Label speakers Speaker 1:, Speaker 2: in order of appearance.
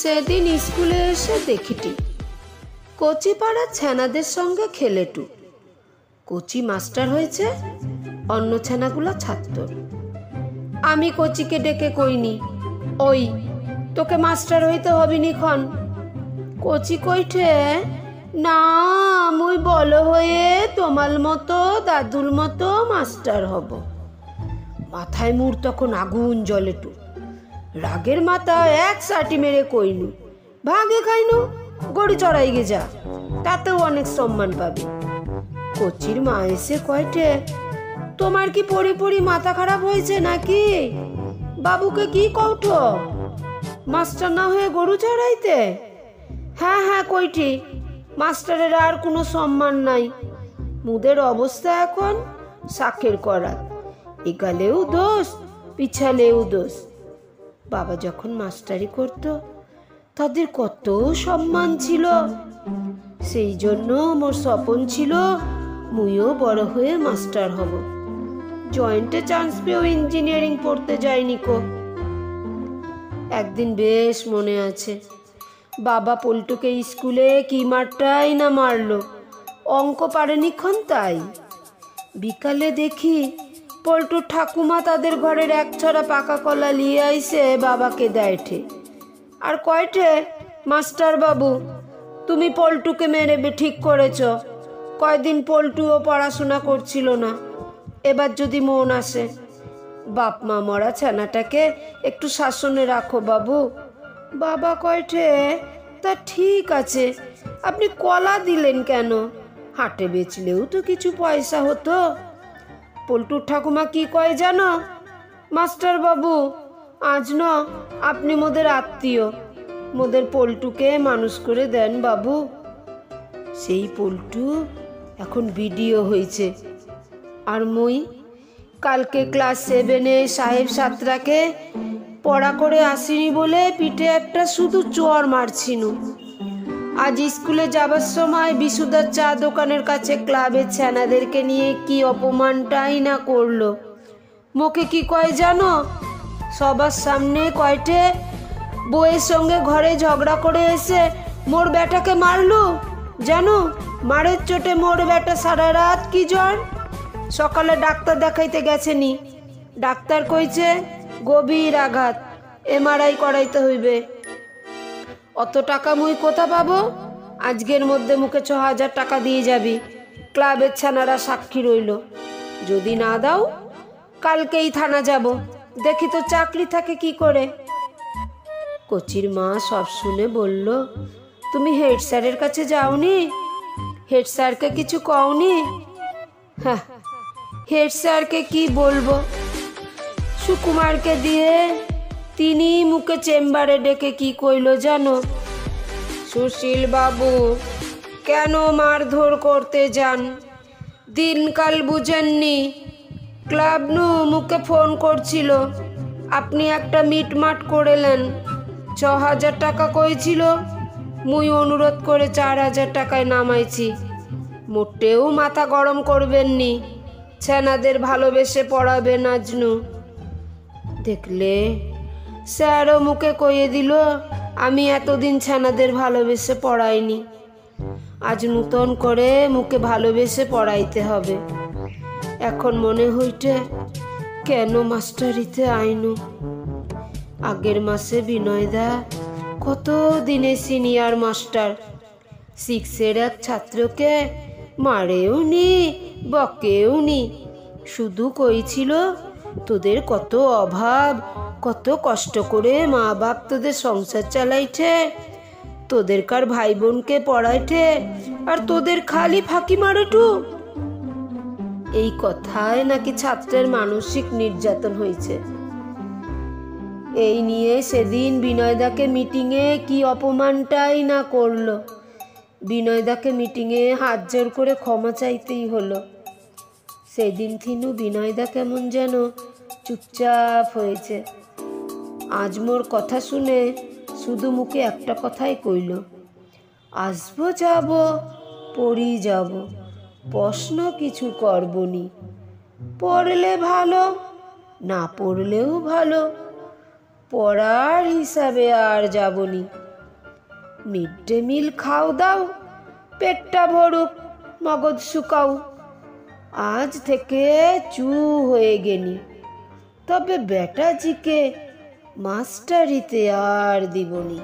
Speaker 1: সেদিন স্কুলে এসে দেখিটি কচিপাড়ার ছানাদের সঙ্গে খেলেটু। কচি মাস্টার হয়েছে, অন্য ছানাগুলো ছাত্র। আমি কচিকে ডেকে কইনি, ওই তোকে মাস্টার হইতে হবিনি খন। কচি কইঠে, না মুই বলো হয়ে তোমার মতো দাদুর মতো মাস্টার হব। মাথায় মুর তখন আগুন জ্বলেটু। রাগের মাথা এক সাটি মেরে কইনু, ভাগে খাইনু, গড়ি চড়াই গে যা, তাতেও অনেক সম্মান পাবি। কচির মা এসে কয়টে, তোমার কি পড়ি পড়ি মাথা খারাপ হয়েছে নাকি? বাবুকে কি কৌঠো, মাস্টার না হয়ে গরু চড়াইতে? হ্যাঁ হ্যাঁ কইটি, মাস্টারের আর কোনো সম্মান নাই। মুদের অবস্থা এখন শাকের করাত, এগালেও দোষ পিছালেও দোষ। বাবা যখন মাস্টারি করত তাদের কত সম্মান ছিল। সেই জন্য মোর স্বপন ছিল মুইও বড় হয়ে মাস্টার হব। জয়েন্টে চান্স পেয়েও ইঞ্জিনিয়ারিং পড়তে যাইনি কো। একদিন বেশ মনে আছে, বাবা পল্টুকে স্কুলে কি মারটাই না মারলো, অঙ্ক পারেনি খন তাই। বিকালে দেখি পল্টুর ঠাকুমা তাদের ঘরের এক ছড়া পাকা কলা নিয়ে আইসে বাবাকে দেয়ঠে, আর কয়ঠে, মাস্টার বাবু তুমি পল্টুকে মেরে ঠিক করেছ। কয়দিন পল্টুও পড়াশোনা করছিল না, এবার যদি মন আসে, বাপ মা মরা ছানাটাকে একটু শাসনে রাখো বাবু। বাবা কয়ঠে, তা ঠিক আছে, আপনি কলা দিলেন কেন? হাটে বেচলেও তো কিছু পয়সা হতো। পল্টুর ঠাকুমা কি কয় জানো, মাস্টার বাবু আজ ন আপনি মোদের আত্মীয়, মোদের পল্টুকে মানুষ করে দেন বাবু। সেই পল্টু এখন বিডিও হয়েছে, আর মুই কালকে ক্লাস 7-এ সাহেব সাতরাকে পড়া করে আসিনি বলে পিঠে একটা শুধু চর মারছিনু। আজ স্কুলে যাবার সময় বিশুদার চা দোকানের কাছে ক্লাবের ছানাদেরকে নিয়ে কি অপমানটাই না করলো। মুখে কি কয় জানো, সবার সামনে কয়টে, বউয়ের সঙ্গে ঘরে ঝগড়া করে এসে মোর বেটাকে মারলু জানো, মারের চোটে মোর বেটা সারা রাত কি জ্বর। সকালে ডাক্তার দেখাইতে গেছেনি, ডাক্তার কইছে গভীর আঘাত, MRI করাইতে হইবে। অত টাকা মুই কোথা পাবো? আজকের মধ্যে মুখে 6,000 টাকা দিয়ে যাবি, ক্লাবের ছানারা সাক্ষী রইল। যদি না দাও কালকেই থানা যাব, দেখি তো চাকরি থাকে কি করে। কচির মা সব শুনে বলল, তুমি হেড স্যারের কাছে যাওনি? হেড স্যারকে কিছু কওনি? হ্যাঁ, হেড স্যারকে কি বলবো, সুকুমারকে দিয়ে তিনি মুখে চেম্বারে ডেকে কি কইল জানো, সুশীল বাবু কেন মারধর করতে যান, দিনকাল বুঝেননি? ক্লাব নু মুখে ফোন করছিল, আপনি একটা মিটমাট করেলেন। 6,000 টাকা কইছিল, মুই অনুরোধ করে 4,000 টাকায় নামাইছি। মোটেও মাথা গরম করবেননি, ছানাদের ভালোবেসে পড়াবেন আজনু। দেখলে স্যারও মুখে কইয়ে দিল আমি এতদিন ছানাদের ভালোবেসে পড়াইনি, আজ নূতন করে মুখে ভালোবেসে পড়াইতে হবে। এখন মনে হইতে কেন মাস্টারিতে আইনু। আগের মাসে বিনয়দা কত দিনে সিনিয়র মাস্টার, 6-এর এক ছাত্রকে মারেও নি বকেও নি, শুধু কইছিল তোদের কত অভাব, কত কষ্ট করে মা বাপ তোদের সংসার চালাইছে, তোদেরকার ভাই বোনকে পড়াইছে, আর তোদের খালি ফাঁকি মারেটু। এই কথায় নাকি ছাত্রের মানসিক নির্যাতন হয়েছে। এই নিয়ে সেদিন বিনয়দাকে মিটিংয়ে কি অপমানটাই না করলো। বিনয়দাকে মিটিংয়ে হাত জোর করে ক্ষমা চাইতেই হলো। সেদিন থিনু বিনয়দা কেমন যেন চুপচাপ হয়েছে। আজ মোর কথা শুনে শুধু মুখে একটা কথাই কইল, আসবো যাব পড়ি যাব, প্রশ্ন কিছু করবনি, পড়লে ভালো না পড়লেও ভালো, পড়ার হিসাবে আর যাবনি। মিড ডে মিল খাও দাও, পেটটা ভরুক, মগজ শুকাও। আজ থেকে চু হয়ে গেনি, তবে বেটাজিকে মাস্টারিতে আর দিবনি।